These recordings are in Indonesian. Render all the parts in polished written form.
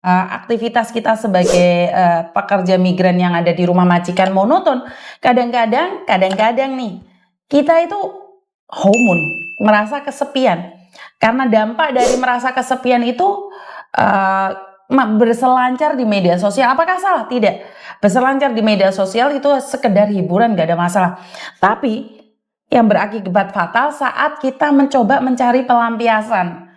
aktivitas kita sebagai pekerja migran yang ada di rumah majikan monoton. Kadang-kadang nih kita itu homun, merasa kesepian. Karena dampak dari merasa kesepian itu uh, berselancar di media sosial. Apakah salah? Tidak. Berselancar di media sosial itu sekedar hiburan, gak ada masalah. Tapi yang berakibat fatal saat kita mencoba mencari pelampiasan.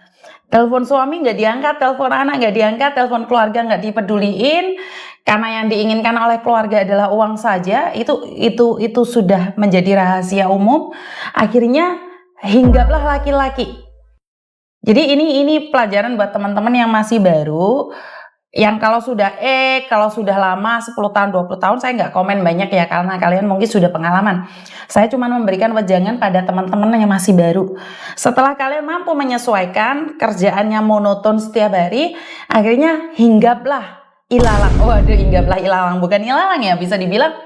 Telepon suami nggak diangkat, telepon anak nggak diangkat, telepon keluarga nggak dipeduliin, karena yang diinginkan oleh keluarga adalah uang saja. Itu sudah menjadi rahasia umum. Akhirnya hinggaplah laki-laki. Jadi ini pelajaran buat teman-teman yang masih baru, yang kalau sudah lama 10 tahun 20 tahun saya nggak komen banyak ya, karena kalian mungkin sudah pengalaman. Saya cuma memberikan wejangan pada teman-teman yang masih baru. Setelah kalian mampu menyesuaikan kerjaannya monoton setiap hari, akhirnya hinggaplah ilalang. Waduh, hinggaplah ilalang, bukan ilalang ya, bisa dibilang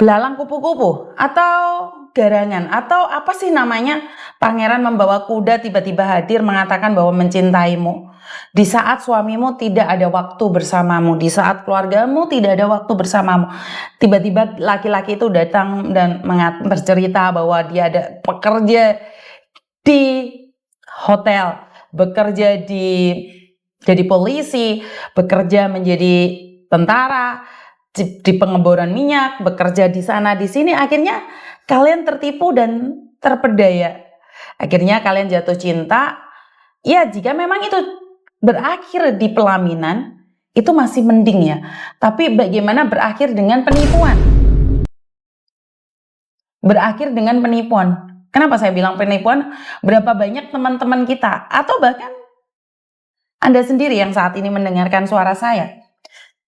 belalang kupu-kupu atau garangan, atau apa sih namanya, pangeran membawa kuda tiba-tiba hadir mengatakan bahwa mencintaimu. Di saat suamimu tidak ada waktu bersamamu, di saat keluargamu tidak ada waktu bersamamu, tiba-tiba laki-laki itu datang dan bercerita bahwa dia ada pekerja di hotel, bekerja jadi polisi, bekerja menjadi tentara, di pengeboran minyak, bekerja di sana di sini. Akhirnya kalian tertipu dan terpedaya. Akhirnya kalian jatuh cinta. Ya, jika memang itu berakhir di pelaminan, itu masih mending ya. Tapi bagaimana berakhir dengan penipuan? Berakhir dengan penipuan. Kenapa saya bilang penipuan? Berapa banyak teman-teman kita, atau bahkan Anda sendiri yang saat ini mendengarkan suara saya.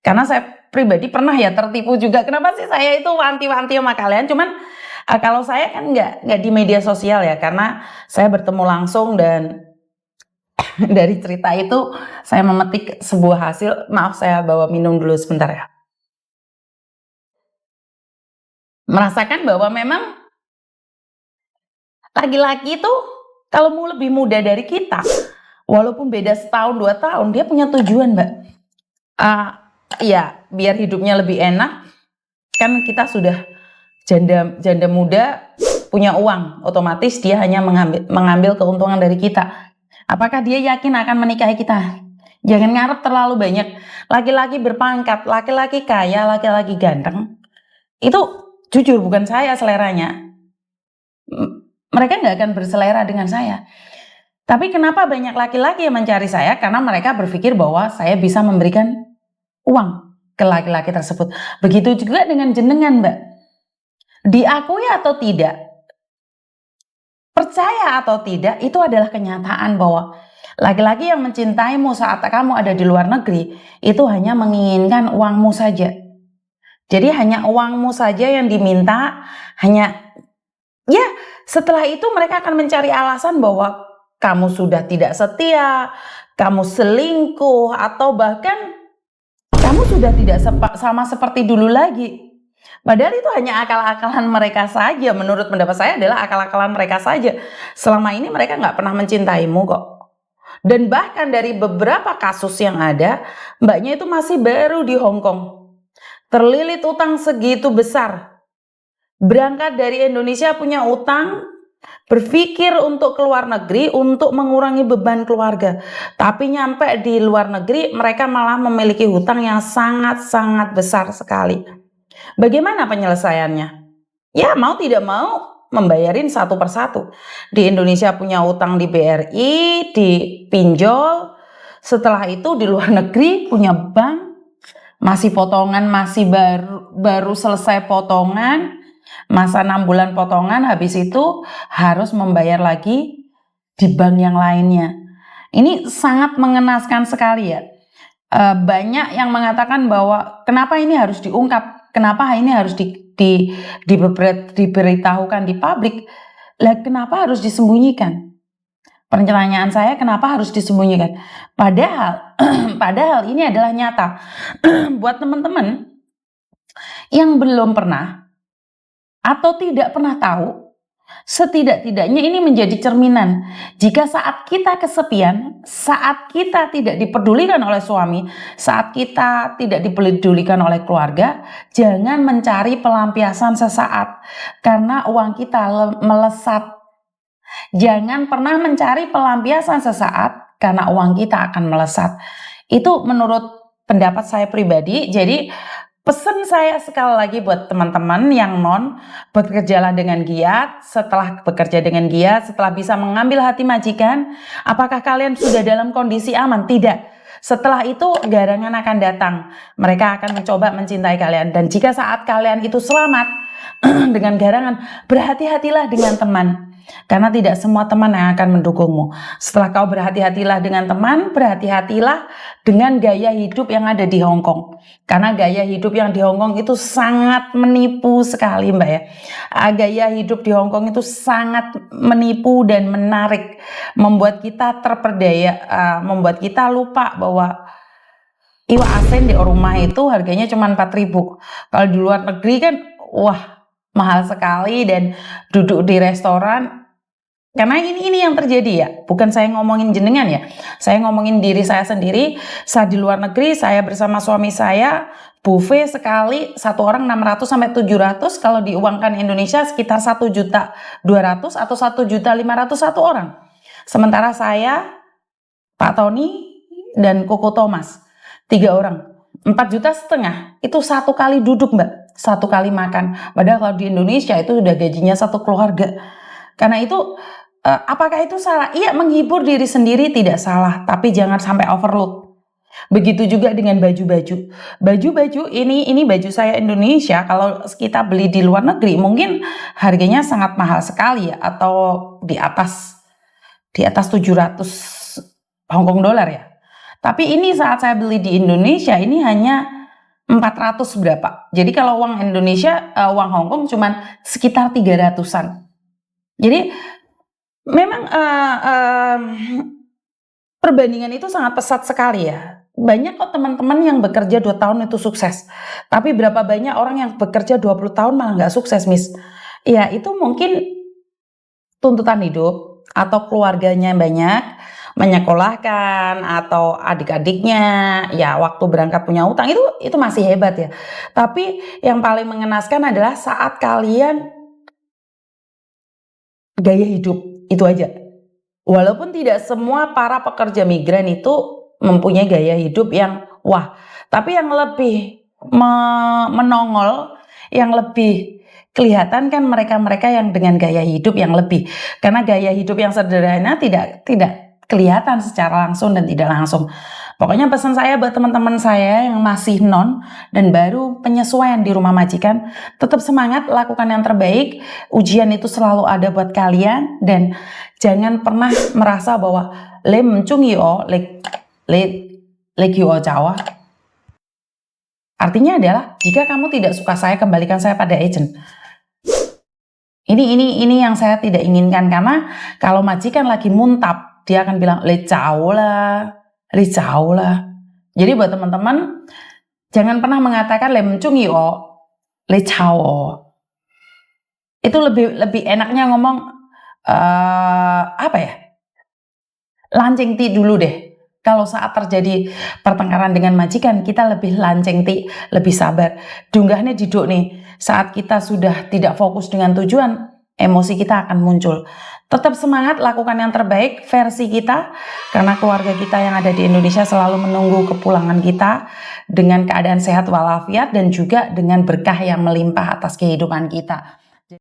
Karena saya pribadi pernah ya tertipu juga. Kenapa sih saya itu wanti-wanti sama kalian? Cuman kalau saya kan nggak di media sosial ya, karena saya bertemu langsung dan dari cerita itu saya memetik sebuah hasil. Maaf, saya bawa minum dulu sebentar ya. Merasakan bahwa memang laki-laki itu kalau mau lebih muda dari kita, walaupun beda setahun 2 tahun, dia punya tujuan, Mbak. Ya, biar hidupnya lebih enak. Kan kita sudah janda muda, punya uang, otomatis dia hanya mengambil keuntungan dari kita. Apakah dia yakin akan menikahi kita? Jangan ngarep terlalu banyak. Laki-laki berpangkat, laki-laki kaya, laki-laki ganteng, itu jujur bukan saya seleranya. Mereka nggak akan berselera dengan saya. Tapi kenapa banyak laki-laki yang mencari saya? Karena mereka berpikir bahwa saya bisa memberikan uang ke laki-laki tersebut. Begitu juga dengan jenengan, Mbak. Diakui atau tidak, percaya atau tidak, itu adalah kenyataan bahwa laki-laki yang mencintaimu saat kamu ada di luar negeri itu hanya menginginkan uangmu saja. Jadi hanya uangmu saja yang diminta, ya setelah itu mereka akan mencari alasan bahwa kamu sudah tidak setia, kamu selingkuh, atau bahkan kamu sudah tidak sama seperti dulu lagi. Padahal itu hanya akal-akalan mereka saja. Menurut pendapat saya adalah akal-akalan mereka saja. Selama ini mereka nggak pernah mencintaimu kok. Dan bahkan dari beberapa kasus yang ada, mbaknya itu masih baru di Hong Kong. Terlilit utang segitu besar. Berangkat dari Indonesia punya utang, berpikir untuk keluar negeri untuk mengurangi beban keluarga. Tapi nyampe di luar negeri mereka malah memiliki hutang yang sangat-sangat besar sekali. Bagaimana penyelesaiannya? Ya mau tidak mau membayarin satu persatu. Di Indonesia punya utang di BRI, di pinjol. Setelah itu di luar negeri punya bank, masih potongan, masih baru selesai potongan, masa 6 bulan potongan, habis itu harus membayar lagi di bank yang lainnya. Ini sangat mengenaskan sekali ya. Banyak yang mengatakan bahwa kenapa ini harus diungkap, kenapa ini harus diberitahukan di publik, lah kenapa harus disembunyikan? Pertanyaan saya, kenapa harus disembunyikan? Padahal ini adalah nyata. Buat teman-teman yang belum pernah atau tidak pernah tahu, Setidak-tidaknya ini menjadi cerminan. Jika saat kita kesepian, saat kita tidak dipedulikan oleh suami, saat kita tidak dipedulikan oleh keluarga, jangan mencari pelampiasan sesaat karena uang kita melesat. Jangan pernah mencari pelampiasan sesaat karena uang kita akan melesat. Itu menurut pendapat saya pribadi. Jadi pesan saya sekali lagi buat teman-teman yang bekerjalah dengan giat. Setelah bekerja dengan giat, setelah bisa mengambil hati majikan, apakah kalian sudah dalam kondisi aman? Tidak. Setelah itu garangan akan datang. Mereka akan mencoba mencintai kalian. Dan jika saat kalian itu selamat dengan garangan, berhati-hatilah dengan teman. Karena tidak semua teman yang akan mendukungmu. Setelah kau berhati-hatilah dengan teman, berhati-hatilah dengan gaya hidup yang ada di Hong Kong. Karena gaya hidup yang di Hong Kong itu sangat menipu sekali, Mbak ya. Gaya hidup di Hong Kong itu sangat menipu dan menarik, membuat kita terperdaya, membuat kita lupa bahwa iwak asin di rumah itu harganya cuma 4.000. Kalau di luar negeri kan, wah, mahal sekali. Dan duduk di restoran, karena ini yang terjadi ya, bukan saya ngomongin jenengan ya, saya ngomongin diri saya sendiri. Saat di luar negeri, saya bersama suami saya buffet sekali satu orang 600 sampai 700, kalau diuangkan Indonesia sekitar 1.200.000 atau 1.500.000 satu orang. Sementara saya, Pak Tony dan Koko Thomas 3 orang 4,5 juta itu satu kali duduk, Mbak, satu kali makan. Padahal kalau di Indonesia itu udah gajinya satu keluarga. Karena itu apakah itu salah? Iya, menghibur diri sendiri tidak salah, tapi jangan sampai overload. Begitu juga dengan baju-baju. Baju-baju ini baju saya Indonesia, kalau kita beli di luar negeri mungkin harganya sangat mahal sekali ya, atau di atas 700 Hong Kong dolar ya. Tapi ini saat saya beli di Indonesia ini hanya 400 berapa. Jadi kalau uang Indonesia, uang Hong Kong cuman sekitar 300-an. Jadi memang perbandingan itu sangat pesat sekali ya. Banyak kok teman-teman yang bekerja 2 tahun itu sukses. Tapi berapa banyak orang yang bekerja 20 tahun malah nggak sukses, Miss? Ya itu mungkin tuntutan hidup atau keluarganya banyak, menyekolahkan, atau adik-adiknya ya waktu berangkat punya utang, itu masih hebat ya. Tapi yang paling mengenaskan adalah saat kalian gaya hidup itu aja. Walaupun tidak semua para pekerja migran itu mempunyai gaya hidup yang wah, tapi yang lebih menongol, yang lebih kelihatan kan mereka-mereka yang dengan gaya hidup yang lebih. Karena gaya hidup yang sederhana tidak kelihatan secara langsung dan tidak langsung. Pokoknya pesan saya buat teman-teman saya yang masih dan baru penyesuaian di rumah majikan, tetap semangat, lakukan yang terbaik. Ujian itu selalu ada buat kalian, dan jangan pernah merasa bahwa Jawa. Artinya adalah jika kamu tidak suka saya, kembalikan saya pada agent. Ini yang saya tidak inginkan, karena kalau majikan lagi muntap, dia akan bilang le cao lah. Jadi buat teman-teman, jangan pernah mengatakan le cao. Itu lebih enaknya ngomong apa ya? Lanceng ti dulu deh. Kalau saat terjadi pertengkaran dengan majikan, kita lebih lanceng ti, lebih sabar. Dunggahnya diduk nih. Saat kita sudah tidak fokus dengan tujuan, emosi kita akan muncul. Tetap semangat, lakukan yang terbaik versi kita, karena keluarga kita yang ada di Indonesia selalu menunggu kepulangan kita dengan keadaan sehat walafiat dan juga dengan berkah yang melimpah atas kehidupan kita.